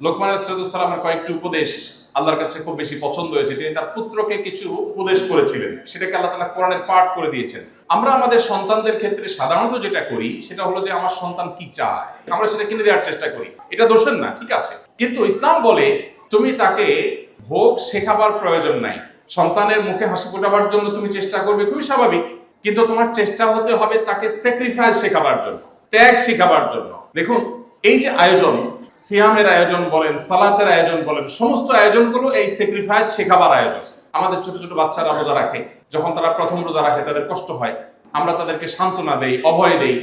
লোকমান আলাইহিসসালামের কয়েকটি উপদেশ আল্লাহর কাছে খুব বেশি পছন্দ হয়েছে। তিনি তার পুত্রকে কিছু উপদেশ করেছিলেন, সেটাকে আল্লাহ তাআলা কোরআনে পাঠ করে দিয়েছেন। আমরা আমাদের সন্তানদের ক্ষেত্রে সাধারণত যেটা করি সেটা হলো যে আমার সন্তান কি চায় আমরা সেটা কিনে দেওয়ার চেষ্টা করি। এটা দোষের না, ঠিক আছে, কিন্তু ইসলাম বলে তুমি তাকে ভোগ শেখাবার প্রয়োজন নাই। সন্তানের মুখে হাসি ফোটাবার জন্য তুমি চেষ্টা করবে, খুবই স্বাভাবিক, কিন্তু তোমার চেষ্টা হতে হবে তাকে স্যাক্রিফাইস শেখাবার জন্য, ত্যাগ শেখাবার জন্য। দেখুন, এই যে আয়োজন, সিয়ামের আয়োজন বলেন, সালাতের আয়োজন বলেন, সমস্ত আয়োজনগুলো এই স্যাক্রিফাইস শেখাবার আয়োজন। আমাদের ছোট ছোট বাচ্চারা রোজা রাখে, যখন তারা প্রথম রোজা রাখে তাদের কষ্ট হয়, আমরা তাদেরকে সান্ত্বনা দেই, অভয় দেই।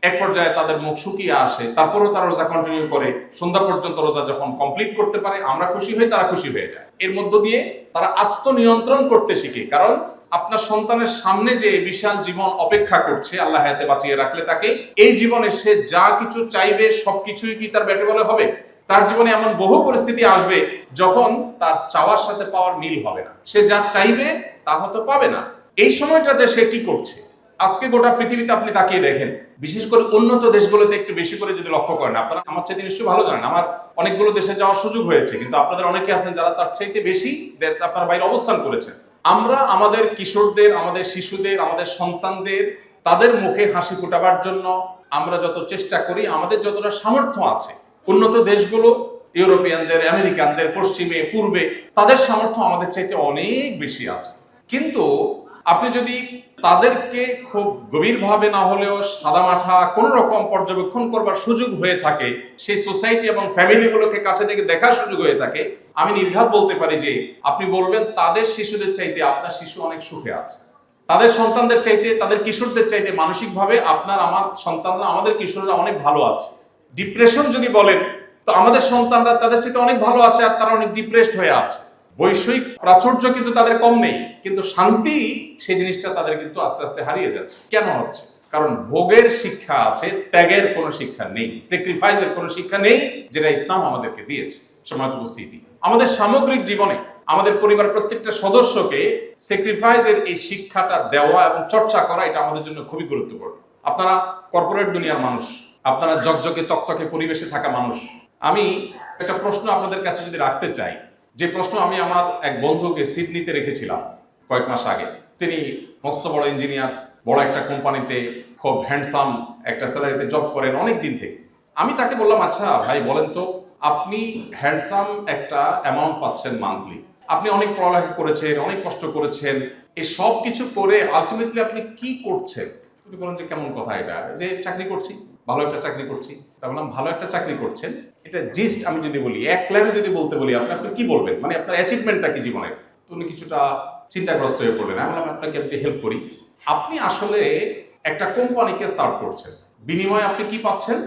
এক পর্যায়ে তাদের মুখ শুকিয়ে আসে, তারপরেও তারা রোজা কন্টিনিউ করে, সন্ধ্যা পর্যন্ত রোজা যখন কমপ্লিট করতে পারে আমরা খুশি হই, তারা খুশি হয়ে যায়। এর মধ্য দিয়ে তারা আত্মনিয়ন্ত্রণ করতে শিখে, কারণ আপনার সন্তানের সামনে যে বিশাল জীবন অপেক্ষা করছে আল্লাহ হায়াতে বাঁচিয়ে রাখলে তাকে, এই জীবনে সে যা কিছু চাইবে সবকিছুই কি তার ব্যাটে বলে হবে? তার জীবনে এমন বহু পরিস্থিতি আসবে যখন তার চাওয়ার সাথে পাওয়ার মিল হবে না, সে যা চাইবে তা হয়তো পাবে না। এই সময়টাতে সে কি করছে? আজকে গোটা পৃথিবীতে আপনি তাকিয়ে দেখেন, বিশেষ করে উন্নত দেশগুলোতে একটু বেশি করে যদি লক্ষ্য করেন, আপনারা আমার চাইতে নিশ্চয়ই ভালো জানেন, আমার অনেকগুলো দেশে যাওয়ার সুযোগ হয়েছে, কিন্তু আপনাদের অনেকে আছেন যারা তার চাইতে বেশি আপনারা বাইরে অবস্থান করেছেন। আমরা আমাদের কিশোরদের, আমাদের শিশুদের, আমাদের সন্তানদের তাদের মুখে হাসি ফোটাবার জন্য আমরা যত চেষ্টা করি, আমাদের যতটা সামর্থ্য আছে, উন্নত দেশগুলো, ইউরোপিয়ানদের, আমেরিকানদের, পশ্চিমে, পূর্বে, তাদের সামর্থ্য আমাদের চাইতে অনেক বেশি আছে। কিন্তু আপনি যদি তাদেরকে খুব গভীরভাবে না হলেও সাদামাঠা কোন রকম পর্যবেক্ষণ করবার সুযোগ হয়ে থাকে, সেই সোসাইটি এবং ফ্যামিলিগুলোকে কাছে থেকে দেখার সুযোগ হয়ে থাকে, আমি নির্ঘাত বলতে পারি যে আপনি বলবেন তাদের শিশুদের চাইতে আপনার শিশু অনেক সুখে আছে। তাদের সন্তানদের চাইতে, তাদের কিশোরদের চাইতে মানসিকভাবে আপনার, আমার সন্তানরা, আমাদের কিশোররা অনেক ভালো আছে। ডিপ্রেশন যদি বলেন তো আমাদের সন্তানরা তাদের চাইতে অনেক ভালো আছে, আর তারা অনেক ডিপ্রেসড হয়ে আছে। বৈষয়িক প্রাচুর্য কিন্তু তাদের কম নেই, কিন্তু শান্তি, সেই জিনিসটা তাদের কিন্তু আস্তে আস্তে হারিয়ে যাচ্ছে। কেন হচ্ছে? কারণ ভোগের শিক্ষা আছে, ত্যাগের কোনো শিক্ষা নেই, স্যাক্রিফাইসের কোনো শিক্ষা নেই, যেটা ইসলাম আমাদেরকে দিয়েছে। সমাজ উপস্থিতি, আমাদের সামগ্রিক জীবনে আমাদের পরিবার প্রত্যেকটা সদস্যকে স্যাক্রিফাইসের এই শিক্ষাটা দেওয়া এবং চর্চা করা, এটা আমাদের জন্য খুবই গুরুত্বপূর্ণ। আপনারা কর্পোরেট দুনিয়ার মানুষ, আপনারা জকজকে তকতকে পরিবেশে থাকা মানুষ। আমি একটা প্রশ্ন আপনাদের কাছে যদি রাখতে চাই, যে প্রশ্ন আমি আমার এক বন্ধুকে সিডনিতে রেখেছিলাম কয়েক মাস আগে। তিনি মস্ত বড় ইঞ্জিনিয়ার, বড় একটা কোম্পানিতে খুব হ্যান্ডসাম একটা স্যালারিতে জব করেন অনেক দিন থেকে। আমি তাকে বললাম, আচ্ছা ভাই বলেন তো, আপনি হ্যান্ডসাম একটা অ্যামাউন্ট পাচ্ছেন মান্থলি, আপনি অনেক পড়ালেখা করেছেন, অনেক কষ্ট করেছেন, এই সব কিছু করে আলটিমেটলি আপনি কি করছেন? তুমি বলেন যে কেমন কথা এটা, যে চাকরি করছি, ভালো একটা চাকরি করছি। তা বললাম, ভালো একটা চাকরি করছেন, এটা জিস্ট আমি যদি বলি, এক লাইনে যদি বলতে বলি আপনি কি বলবেন, মানে আপনার অ্যাচিভমেন্টটা কি জীবনে? তুমি কিছুটা চিন্তাগ্রস্ত হয়ে পড়লেন। আমি বললাম, আপনাকে আমি হেল্প করি। আপনি আসলে একটা কোম্পানিকে সার্ভ করছেন, বিনিময়ে আপনি কি পাচ্ছেন?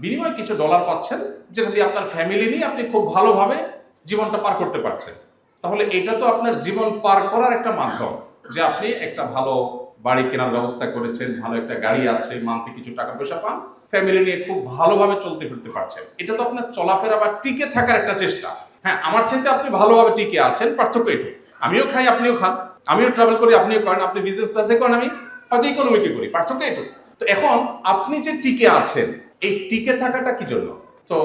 বিনিময়ে কিছু ডলার পাচ্ছেন, যেটা দিয়ে আপনার ফ্যামিলি নিয়ে আপনি খুব ভালোভাবে জীবনটা পার করতে পারছেন। তাহলে এটা তো আপনার জীবন পার করার একটা মাধ্যম, যে আপনি একটা ভালো বাড়ি কেনার ব্যবস্থা করেছেন, ভালো একটা গাড়ি আছে, মান্থলি কিছু টাকা পয়সা পান, ফ্যামিলি নিয়ে খুব ভালোভাবে চলতে ফিরতে পারছেন। এটা তো আপনার চলাফেরা বা টিকে থাকার একটা চেষ্টা। হ্যাঁ, আমার চাইতে আপনি ভালোভাবে টিকে আছেন, পার্থক্য এটুকু। আমিও খাই, আপনিও খান, আমিও ট্রাভেল করি, আপনিও করেন, আপনি বিজনেস ক্লাসে করেন, আমি হয়তো ইকোনমিকে করি, পার্থক্য এটুকু। তো এখন আপনি যে টিকে আছেন, এই টিকে থাকাটা কি জন্য? তো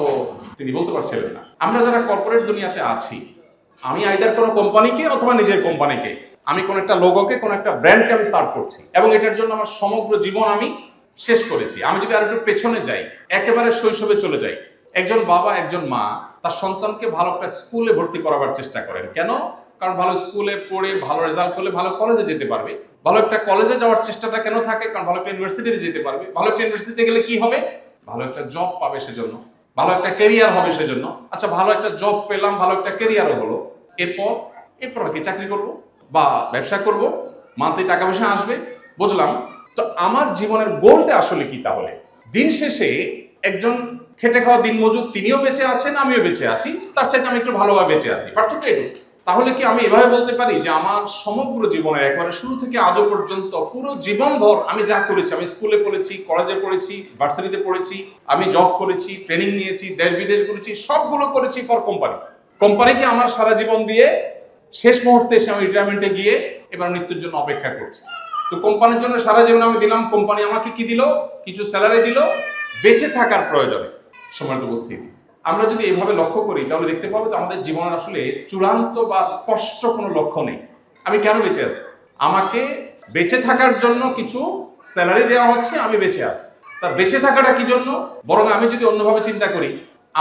তিনি বলতে পারছিলেন না। আমরা যারা কর্পোরেট দুনিয়াতে আছি, আমি আইদার কোনো কোম্পানিকে অথবা নিজের কোম্পানিকে, আমি কোন একটা লোগোকে, কোন একটা ব্র্যান্ডকে আমি সার্ভ করছি, এবং এটার জন্য আমার সমগ্র জীবন আমি শেষ করেছি। আমি যদি আর একটু পেছনে যাই, একেবারে শৈশবে চলে যাই, একজন বাবা, একজন মা তার সন্তানকে ভালো একটা স্কুলে ভর্তি করাবার চেষ্টা করেন। কেন? কারণ ভালো স্কুলে পড়ে ভালো রেজাল্ট করলে ভালো কলেজে যেতে পারবে। ভালো একটা কলেজে যাওয়ার চেষ্টাটা কেন থাকে? কারণ ভালো একটা ইউনিভার্সিটিতে যেতে পারবে। ভালো একটা ইউনিভার্সিটিতে গেলে কি হবে? ভালো একটা জব পাবে, সেজন্য ভালো একটা ক্যারিয়ার হবে সেজন্য। আচ্ছা, ভালো একটা জব পেলাম, ভালো একটা ক্যারিয়ারও হলো, এরপর কি চাকরি করব বা ব্যবসা করব, মান্থলি টাকা পয়সা আসবে, বুঝলাম। তো আমার জীবনের গোলটা আসলে কি? তাহলে দিন শেষে একজন খেটে খাওয়া দিনমজুর, তিনিও বেঁচে আছেন, আমিও বেঁচে আছি, তার চাইতে আমি একটু ভালোভাবে বেঁচে আছি, পার্থক্য এটুকু। তাহলে কি আমি এভাবে বলতে পারি যে আমার সমগ্র জীবনের একেবারে শুরু থেকে আজও পর্যন্ত পুরো জীবনভর আমি যা করেছি, আমি স্কুলে পড়েছি, কলেজে পড়েছি, ভার্সিটিতে পড়েছি, আমি জব করেছি, ট্রেনিং নিয়েছি, দেশ বিদেশ ঘুরেছি, সবগুলো করেছি ফর কোম্পানিকে আমার সারা জীবন দিয়ে শেষ মুহূর্তে এসে আমি রিটায়ারমেন্টে গিয়ে এবার মৃত্যুর জন্য অপেক্ষা করছি। তো কোম্পানির জন্য সারা জীবন আমি দিলাম, কোম্পানি আমাকে কি দিল? কিছু স্যালারি দিল বেঁচে থাকার প্রয়োজনে। সময় তো উপস্থিতি, আমরা যদি এইভাবে লক্ষ্য করি তাহলে দেখতে পাবো যে আমাদের জীবনের আসলে চূড়ান্ত বা স্পষ্ট কোনো লক্ষ্য নেই। আমি কেন বেঁচে আছি? আমাকে বেঁচে থাকার জন্য কিছু স্যালারি দেওয়া হচ্ছে, আমি বেঁচে আছি। তা বেঁচে থাকাটা কি জন্য? বরং আমি যদি অন্যভাবে চিন্তা করি,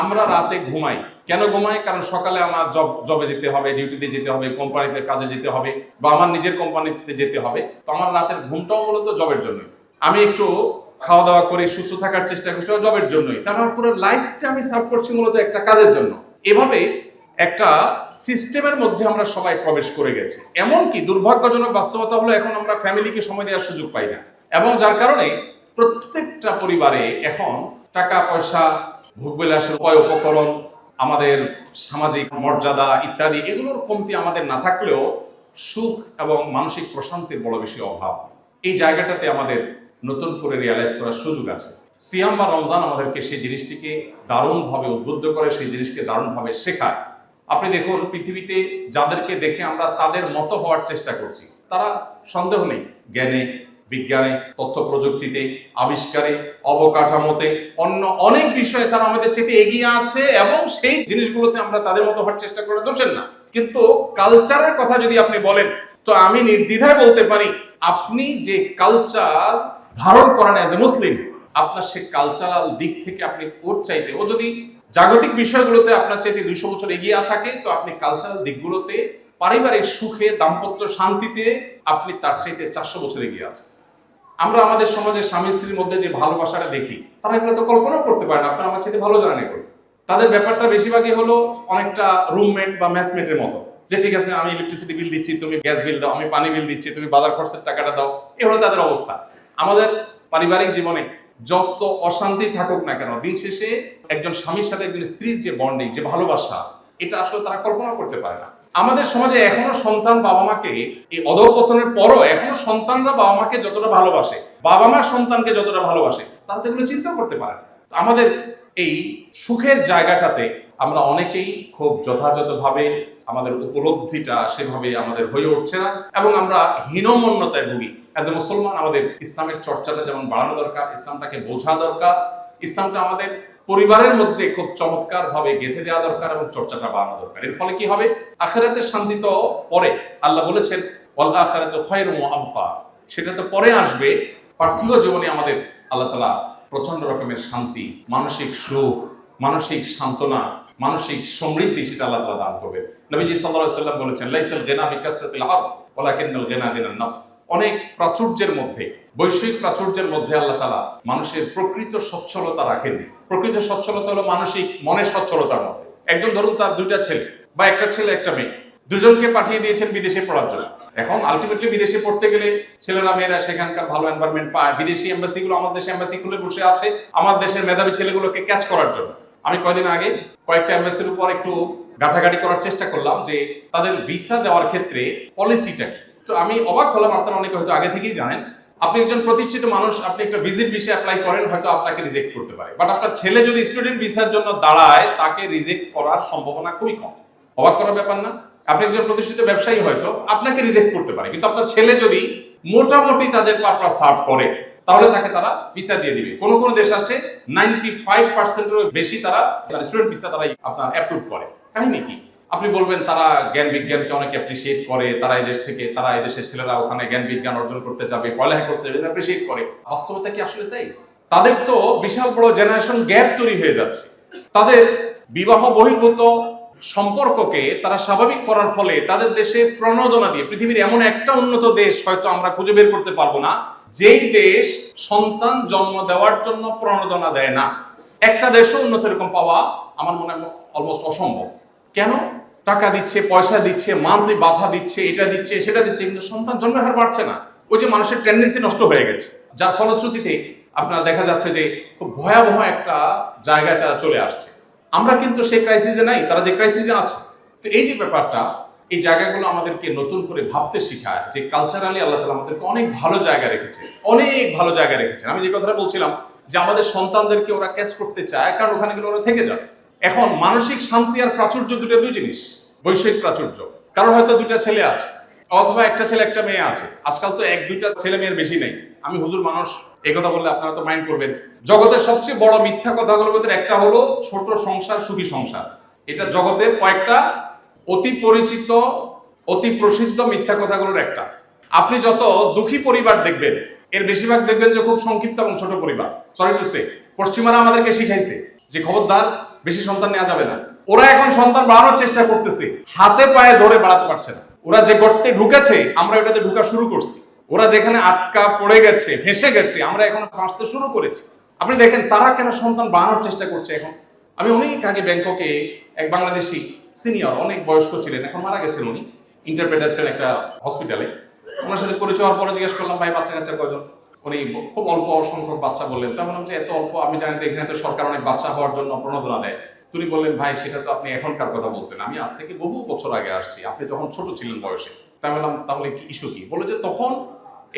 আমরা রাতে ঘুমাই। কেন ঘুমাই? কারণ সকালে আমার জবে যেতে হবে, ডিউটিতে যেতে হবে, কোম্পানিতে কাজে যেতে হবে, বা আমার নিজের কোম্পানিতে যেতে হবে। তো আমার রাতের ঘুমটাও মূলত জবের জন্যই। আমি একটু খাওয়া দাওয়া করে সুস্থ থাকার চেষ্টা করছি জবের জন্যই। তার আমার পুরো লাইফটা আমি সার্ভ করছি মূলত একটা কাজের জন্য। এভাবে একটা সিস্টেমের মধ্যে আমরা সবাই প্রবেশ করে গেছি। এমনকি দুর্ভাগ্যজনক বাস্তবতা হলো এখন আমরা ফ্যামিলিকে সময় দেওয়ার সুযোগ পাই না, এবং যার কারণে প্রত্যেকটা পরিবারে এখন টাকা পয়সা, ভোগবিলাসের উপায় উপকরণ, আমাদের সামাজিক মর্যাদা ইত্যাদি এগুলোর কমতি আমাদের না থাকলেও সুখ এবং মানসিক প্রশান্তির বড় বেশি অভাব। এই জায়গাটাতে আমাদের নতুন করে রিয়ালাইজ করার সুযোগ আছে। সিয়াম বা রমজান আমাদেরকে সেই জিনিসটিকে দারুণভাবে উদ্বুদ্ধ করে, সেই জিনিসকে দারুণভাবে শেখায়। আপনি দেখুন, পৃথিবীতে যাদেরকে দেখে আমরা তাদের মতো হওয়ার চেষ্টা করছি, তারা সন্দেহ নেই জ্ঞানে, বিজ্ঞানে, তথ্য প্রযুক্তিতে, আবিষ্কারে, অবকাঠামোতে, অন্য অনেক বিষয়ে তারা আমাদের চেয়ে এগিয়ে আছে, এবং সেই জিনিসগুলোতে আমরা তাদের মতো হওয়ার চেষ্টা করে দোষেন না। কিন্তু কালচারের কথা যদি আপনি বলেন, তো আমি নির্দ্বিধায় বলতে পারি, আপনি যে কালচার ধারণ করেন এজ এ মুসলিম, আপনার সে কালচারাল দিক থেকে আপনি ওর চাইতে, ও যদি জাগতিক বিষয়গুলোতে আপনার চাইতে 200 বছর এগিয়ে থাকে, তো আপনি কালচারাল দিকগুলোতে, পারিবারিক সুখে, দাম্পত্য শান্তিতে আপনি তার চাইতে 400 বছর এগিয়ে আছেন। আমরা আমাদের সমাজের স্বামী স্ত্রীর মধ্যে যে ভালোবাসাটা দেখি, তারা এগুলো তো কল্পনাও করতে পারে না। আপনারা আমার চাইতে ভালো জানেন এগুলো। তাদের ব্যাপারটা বেশিরভাগই হলো অনেকটা রুমমেট বা ম্যাচমেটের মতো, যে ঠিক আছে আমি ইলেকট্রিসিটি বিল দিচ্ছি, তুমি গ্যাস বিল দাও, আমি পানি বিল দিচ্ছি, তুমি বাজার খরচের টাকাটা দাও। এ হলো তাদের অবস্থা। আমাদের পারিবারিক জীবনে যত অশান্তি থাকুক না কেন, দিন শেষে একজন স্বামীর সাথে একজন স্ত্রীর যে বন্ডিং, যে ভালোবাসা, এটা আসলে তারা কল্পনা করতে পারে না। আমাদের সমাজে এখনো সন্তান বাবা মাকে, এই অধঃপতনের পরও এখনো সন্তানরা বাবা মাকে যতটা ভালোবাসে, বাবা মার সন্তানকে যতটা ভালোবাসে, তারা তো এগুলো চিন্তা করতে পারে না। আমাদের এই সুখের জায়গাটাতে আমরা অনেকেই খুব যথাযথভাবে আমাদের উপলব্ধিটা সেভাবে আমাদের হয়ে উঠছে না, এবং আমরা হীনমন্যতায় ভুগি। অ্যাজ এ মুসলমান আমাদের ইসলামের চর্চাটা যেমন বাড়ানো দরকার, ইসলামটাকে বোঝা দরকার, ইসলামটা আমাদের পরিবারের মধ্যে খুব চমৎকার ভাবে গেঁথে দেওয়া দরকার, এবং চর্চাটা বাড়ানো দরকার। এর ফলে কি হবে? আখিরাতের শান্তি তো পরে, আল্লাহ বলেছেন ওয়াল আখিরাতু খায়রুম ওয়া আবকা, সেটা তো পরে আসবে। পার্থিব জীবনে আমাদের আল্লাহ তাআলা প্রচন্ড রকমের শান্তি, মানসিক সুখ, মানসিক সান্ত্বনা, মানসিক সমৃদ্ধি সেটা আল্লাহ তাআলা দান করবে। নবীজি সাল্লাল্লাহু আলাইহি ওয়াসাল্লাম বলেছেন লাইসাল গিনা বিকাসরাতিল আরদ ওয়ালাকিন্নাল গিনা গিনান নফস। অনেক প্রাচুর্যের মধ্যে, বৈশ্বিক প্রাচুর্যের মধ্যে আল্লাহ তাআলা মানুষের প্রকৃত সচ্ছলতা রাখেননি। প্রকৃত সচ্ছলতা হলো মানসিক মনের সচ্ছলতার মধ্যে। একজন ধরুন তার 2টা ছেলে বা একটা ছেলে একটা মেয়ে, দুজনকে পাঠিয়ে দিয়েছেন বিদেশে পড়ার জন্য। এখন আলটিমেটলি বিদেশে পড়তে গেলে ছেলেরা মেয়েরা সেখানকার ভালো এনভায়রনমেন্ট পায়। বিদেশি এমবাসিগুলো আমাদের দেশে এমবাসি খুলে বসে আছে আমার দেশের মেধাবী ছেলেগুলোকে ক্যাচ করার জন্য। আমি কয়েকদিন আগে কয়েকটা এমবাসির উপর একটু ঘাটাঘাটি করার চেষ্টা করলাম যে তাদের ভিসা দেওয়ার ক্ষেত্রে পলিসিটা কি। তো আমি অবাক হলাম, আপনারা অনেকে হয়তো আগে থেকেই জানেন, আপনি একজন প্রতিষ্ঠিত মানুষ, আপনি একটা ভিজিট ভিসা অ্যাপ্লাই করেন, হয়তো আপনাকে রিজেক্ট করতে পারে, বাট আপনার ছেলে যদি স্টুডেন্ট ভিসার জন্য দাঁড়ায়, তাকে রিজেক্ট করার সম্ভাবনা খুবই কম। অবাক করার ব্যাপার না? আপনি একজন প্রতিষ্ঠিত ব্যবসায়ী, হয়তো আপনাকে রিজেক্ট করতে পারে, কিন্তু আপনার ছেলে যদি মোটামুটি তাদের পারপাস সার্ভ করে, তাহলে তাকে তারা ভিসা দিয়ে দিবে। কোন কোন দেশ আছে 95%-এরও বেশি তারা স্টুডেন্ট ভিসা তারাই আপনার অ্যাপ্রুভ করে। কাহিনী কি? আপনি বলবেন তারা জ্ঞান বিজ্ঞানকে অনেক অ্যাপ্রিসিয়েট করে, তারা এই দেশ থেকে, তারা এই দেশের ছেলেরা ওখানে জ্ঞান বিজ্ঞান অর্জন করতে যাবে, পড়ালেখা করতে যাবে, অ্যাপ্রিসিয়েট করে। বাস্তবতা কি আসলে তাই? তাদের তো বিশাল বড় জেনারেশন গ্যাপ তৈরি হয়ে যাচ্ছে। তাদের বিবাহ বহির্ভূত সম্পর্ককে তারা স্বাভাবিক করার ফলে তাদের দেশে প্রণোদনা দিয়ে, পৃথিবীর এমন একটা উন্নত দেশ হয়তো আমরা খুঁজে বের করতে পারবো না যেই দেশ সন্তান জন্ম দেওয়ার জন্য প্রণোদনা দেয় না। একটা দেশও উন্নত এরকম পাওয়া আমার মনে হয় অলমোস্ট অসম্ভব। কেন? টাকা দিচ্ছে, পয়সা দিচ্ছে, মান্থলি বাধা দিচ্ছে, এটা দিচ্ছে, সেটা দিচ্ছে, কিন্তু সন্তান জন্মের হার বাড়ছে না। ওই যে মানুষের টেন্ডেন্সি নষ্ট হয়ে গেছে, যার ফলশ্রুতিতে আপনার দেখা যাচ্ছে যে খুব ভয়াবহ একটা জায়গায় তারা চলে আসছে। আমরা কিন্তু সেই ক্রাইসিসে নাই, তারা যে ক্রাইসিসে আছে। তো এই যে ব্যাপারটা, এই জায়গাগুলো আমাদেরকে নতুন করে ভাবতে শেখায় যে কালচারালি আল্লাহ তাআলা আমাদেরকে অনেক ভালো জায়গা রেখেছে, অনেক ভালো জায়গা রেখেছেন। আমি যে কথাটা বলছিলাম যে আমাদের সন্তানদেরকে ওরা ক্যাচ করতে চায়, কারণ ওখানে গেলে ওরা থেকে যাবে। এখন মানসিক শান্তি আর প্রাচুর্য দুটো দুই জিনিস। বৈষয়িক প্রাচুর্য, কারণ হয়তো 2টা ছেলে আছে, অথবা একটা ছেলে একটা মেয়ে আছে। আজকাল তো এক দুইটা ছেলে মেয়ের বেশি নেই। আমি হুজুর মানুষ, এই কথা বললে আপনারা তো মাইন্ড করবেন। জগতের সবচেয়ে বড় মিথ্যা কথাগুলোর মধ্যে একটা হলো ছোট সংসার সুখী সংসার। এটা জগতের কয়েকটা অতি পরিচিত অতি প্রসিদ্ধ মিথ্যা কথাগুলোর একটা। আপনি যত দুঃখী পরিবার দেখবেন এর বেশিরভাগ দেখবেন যে খুব সংক্ষিপ্ত এবং ছোট পরিবার। সরি টু সে, পশ্চিমারা আমাদেরকে শিখাইছে যে খবরদার বেশি সন্তান নেওয়া যাবে না। ওরা এখন সন্তান বাড়ানোর চেষ্টা করতেছে, হাতে পায়ে ধরে বাড়াতে পারছে না। ওরা যে গর্তে ঢুকেছে আমরা ওটাতে ঢুকা শুরু করছি। ওরা যেখানে আটকা পড়ে গেছে, ফেঁসে গেছে, আমরা এখন ফাঁসতে শুরু করেছি। আপনি দেখেন তারা কেন সন্তান বাড়ানোর চেষ্টা করছে এখন। আমি অনেক আগে ব্যাংককে এক বাংলাদেশি সিনিয়র, অনেক বয়স্ক ছিলেন, এখন মারা গেছেন উনি, ইন্টারপ্রেটার ছিলেন একটা হসপিটালে। ওনার সাথে পরিচয় হওয়ার পরে জিজ্ঞেস করলাম, ভাই বাচ্চা কাচ্চা কয়জন? উনি খুব অল্প সংখ্যক বাচ্চা বললেন। তখন বললাম যে এত অল্প, আমি জানি তো এখানে তো সরকার অনেক বাচ্চা হওয়ার জন্য প্রণোদনা দেয়। তিনি বললেন, ভাই সেটা তো আপনি এখনকার কথা বলছেন, আমি আজ থেকে বহু বছর আগে আসছি, আপনি তখন ছোট ছিলেন বয়সে। তাই বললাম তাহলে কি ইস্যু কি? বলে যে তখন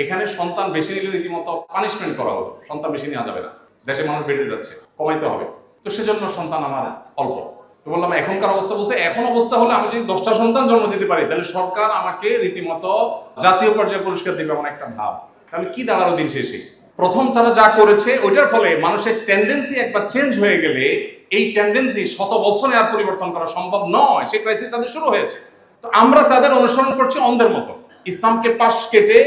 এখানে সন্তান বেশি নিলে রীতিমতো পানিশমেন্ট করা হতো, সন্তান বেশি নেওয়া যাবে না, দেশে মানুষ বেড়ে যাচ্ছে, কমাইতে হবে, তো সেজন্য সন্তান আমার অল্প। তো বললাম এখনকার অবস্থা? বলছে এখন অবস্থা হলে আমি যদি 10টা সন্তান জন্ম দিতে পারি তাহলে সরকার আমাকে রীতিমতো জাতীয় পর্যায়ে পুরস্কার দেবে, এমন একটা ভাব। তাহলে কি দাঁড়ালো দিন শেষে? প্রথম তারা যা করেছে ওইটার ফলে মানুষের টেন্ডেন্সি একবার চেঞ্জ হয়ে গেলে এই টেন্ডেন্সি শত বছরে আর পরিবর্তন করা সম্ভব নয়। সেই ক্রাইসিস তাদের শুরু হয়েছে। তো আমরা তাদের অনুসরণ করছি অন্ধের মতো, ইসলামকে পাশ কেটে,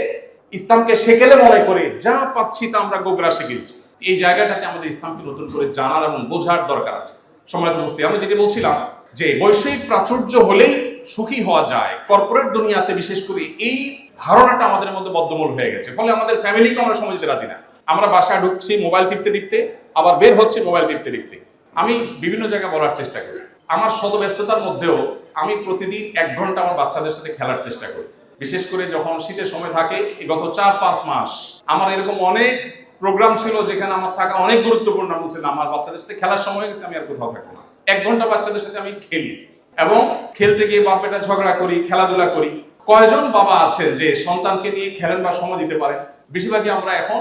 ইসলামকে সেকেলে মনে করে যা পাচ্ছি তা আমরা গোগ্রাসে গিলছি। এই জায়গাটাতে আমাদের ইসলামকে নতুন করে জানার এবং বোঝার দরকার আছে। সময় তো বুঝছি, আমি যেটা বলছিলাম যে বৈষয়িক প্রাচুর্য হলেই সুখী হওয়া যায়, কর্পোরেট দুনিয়াতে বিশেষ করে এই ধারণাটা আমাদের মধ্যে বদ্ধমূল হয়ে গেছে। ফলে আমাদের ফ্যামিলিকে আমরা সময় দিতে রাজি না। আমরা বাসায় ঢুকছি মোবাইল টিপতে টিপতে, আবার বের হচ্ছে মোবাইল টিপতে টিপতে। আমি বিভিন্ন জায়গায় বলার চেষ্টা করি, আমার শত ব্যস্ততার মধ্যেও আমি প্রতিদিন 1 ঘন্টা আমার বাচ্চাদের সাথে খেলার চেষ্টা করি। বিশেষ করে যখন শীতের সময় থাকে, গত 4-5 মাস আমার এরকম অনেক প্রোগ্রাম ছিল যেখানে আমার থাকা অনেক গুরুত্বপূর্ণ। বলছেন আমার বাচ্চাদের সাথে খেলার সময় হয়ে গেছে, আমি আর কোথাও থাকবো না। 1 ঘন্টা বাচ্চাদের সাথে আমি খেলি এবং খেলতে গিয়ে বাপ বেটা ঝগড়া করি, খেলাধুলা করি। কয়জন বাবা আছেন যে সন্তানকে নিয়ে খেলেন বা সময় দিতে পারেন? বেশিরভাগই আমরা এখন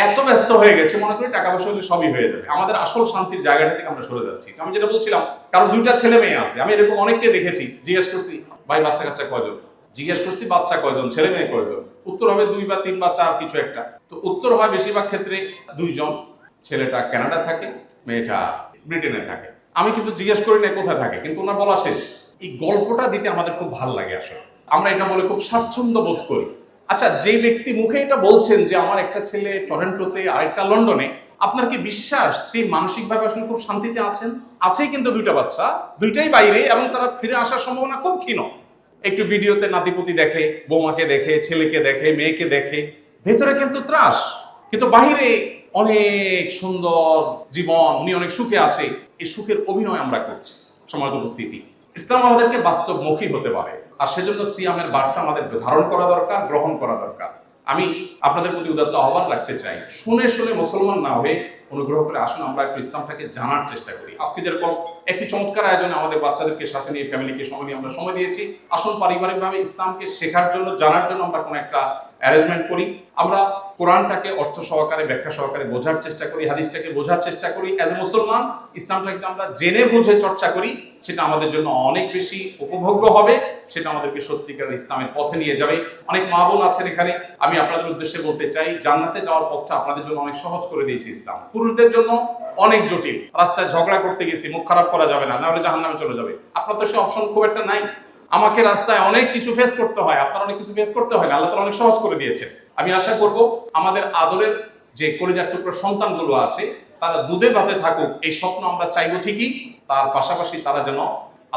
এত ব্যস্ত হয়ে গেছি, মনে করি টাকা পয়সা হলে সবই হয়ে যাবে। আমাদের আসল শান্তির জায়গাটা থেকে আমরা সরে যাচ্ছি। আমি যেটা বলছিলাম, কারণ 2টা ছেলে মেয়ে আছে, আমি এরকম অনেককে দেখেছি। জিজ্ঞেস করছি, ভাই বাচ্চা কাচ্চা কয়জন? জিজ্ঞেস করছি বাচ্চা কয়জন, ছেলে মেয়ে কয়জন? উত্তর হবে 2 বা 3 বা 4 কিছু একটা। তো উত্তর হয় বেশিরভাগ ক্ষেত্রে 2 জন। ছেলেটা কানাডা থাকে, মেয়েটা ব্রিটেনে থাকে। আমি কিন্তু জিজ্ঞেস করি না কোথায় থাকে, কিন্তু ওনার বলা শেষ। এই গল্পটা দিতে আমাদের খুব ভালো লাগে আসলে, আমরা এটা বলে খুব স্বাচ্ছন্দ্য বোধ করি। আচ্ছা, যেই ব্যক্তি মুখে এটা বলছেন যে আমার একটা ছেলে টরন্টোতে আরেকটা লন্ডনে, আপনার কি বিশ্বাস যে মানসিকভাবে আসলে খুব শান্তিতে আছেন? আছেই, কিন্তু 2টা বাচ্চা, 2টাই বাইরে, এবং তারা ফিরে আসার সম্ভাবনা খুব ক্ষীণ। একটু ভিডিওতে নাতিপুতি দেখে, বৌমাকে দেখে, ছেলেকে দেখে, মেয়েকে দেখে, ভেতরে কিন্তু ত্রাস, কিন্তু বাহিরে অনেক সুন্দর জীবন, উনি অনেক সুখে আছে। এই সুখের অভিনয় আমরা করছি। সমাজ উপস্থিতি, ইসলাম আমাদেরকে বাস্তবমুখী হতে পারে, আর সেজন্য সিয়ামের বার্তা আমাদের ধারণ করা দরকার, গ্রহণ করা দরকার। আমি আপনাদের প্রতি উদাত্ত আহ্বান রাখতে চাই, শুনে শুনে মুসলমান না হয়ে অনুগ্রহ করে আসুন আমরা একটু ইসলামটাকে জানার চেষ্টা করি। আজকে যেরকম একটি চমৎকার আয়োজনে আমাদের বাচ্চাদেরকে সাথে নিয়ে, ফ্যামিলিকে সময় নিয়ে আমরা সময় দিয়েছি, আসুন পারিবারিকভাবে ইসলামকে শেখার জন্য, জানার জন্য আমরা কোনো একটা অ্যারেঞ্জমেন্ট করি। আমরা কোরআনটাকে অর্থ সহকারে, ব্যাখ্যা সহকারে বোঝার চেষ্টা করি, হাদিসটাকে বোঝার চেষ্টা করি। অ্যাজ এ মুসলমান ইসলামটাকে আমরা জেনে বুঝে চর্চা করি, সেটা আমাদের জন্য অনেক বেশি উপভোগ্য হবে, সেটা আমাদেরকে সত্যিকার ইসলামের পথে নিয়ে যাবে। অনেক মা বোন আছেন এখানে, আমি আপনাদের উদ্দেশ্যে বলতে চাই, জান্নাতে যাওয়ার পথটা আপনাদের জন্য অনেক সহজ করে দিয়েছে ইসলাম। পুরুষদের জন্য অনেক জটিল, রাস্তায় ঝগড়া করতে গেছি, মুখ খারাপ করা যাবে না, নাহলে জাহান্নামে চলে যাবে। আপনার তো সে অপশন খুব একটা নাই। আমাকে রাস্তায় অনেক কিছু ফেস করতে হয়, আপনার অনেক কিছু ফেস করতে হয় না, আল্লাহ তাআলা অনেক সহজ করে দিয়েছেন। আমি আশা করব আমাদের আদরের যে কলিজার টুকরো সন্তানগুলো আছে তারা দুধে ভাতে থাকুক, এই স্বপ্ন আমরা চাইবো ঠিকই। তার পাশাপাশি তারা যেন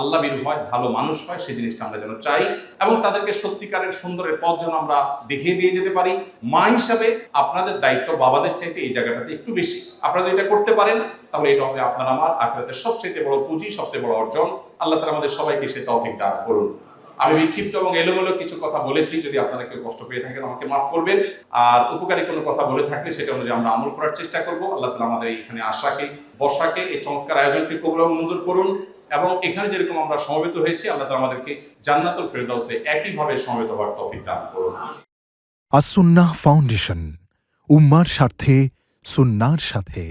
আল্লাহ বিরু হয়, ভালো মানুষ হয়, সেই জিনিসটা আমরা যেন চাই, এবং তাদেরকে সত্যিকারের সুন্দরের পথ যেন আমরা দেখিয়ে দিয়ে যেতে পারি। মা হিসাবে আপনাদের দায়িত্ব বাবাদের চাইতে এই জায়গাটাতে একটু বেশি। আপনারা যদি এটা করতে পারেন তাহলে এটা হবে আপনার আমার আখিরাতের সবচেয়ে বড় পুঁজি, সবচেয়ে বড় অর্জন। আল্লাহ তাআলা আমাদের সবাইকে সে তৌফিক দান করুন। আমি বিক্ষিপ্ত এবং এলোমেলো কিছু কথা বলেছি, যদি আপনারা কেউ কষ্ট পেয়ে থাকেন আমাকে মাফ করবেন, আর উপকারী কোনো কথা বলে থাকলে সেটা অনুযায়ী আমরা আমল করার চেষ্টা করব। আল্লাহ তাআলা আমাদের এখানে আসাকে, বসাকে, এই চমৎকার আয়োজনকে কবুল এবং মঞ্জুর করুন, এবং এখানে যেরকম আমরা সমবেত হয়েছি আল্লাহ তাআলা আমাদেরকে জান্নাতুল ফেরদাউসে একইভাবে সমবেত হওয়ার তৌফিক দান করুন। আস-সুন্নাহ ফাউন্ডেশন, উম্মার স্বার্থে, সুন্নাহর সাথে।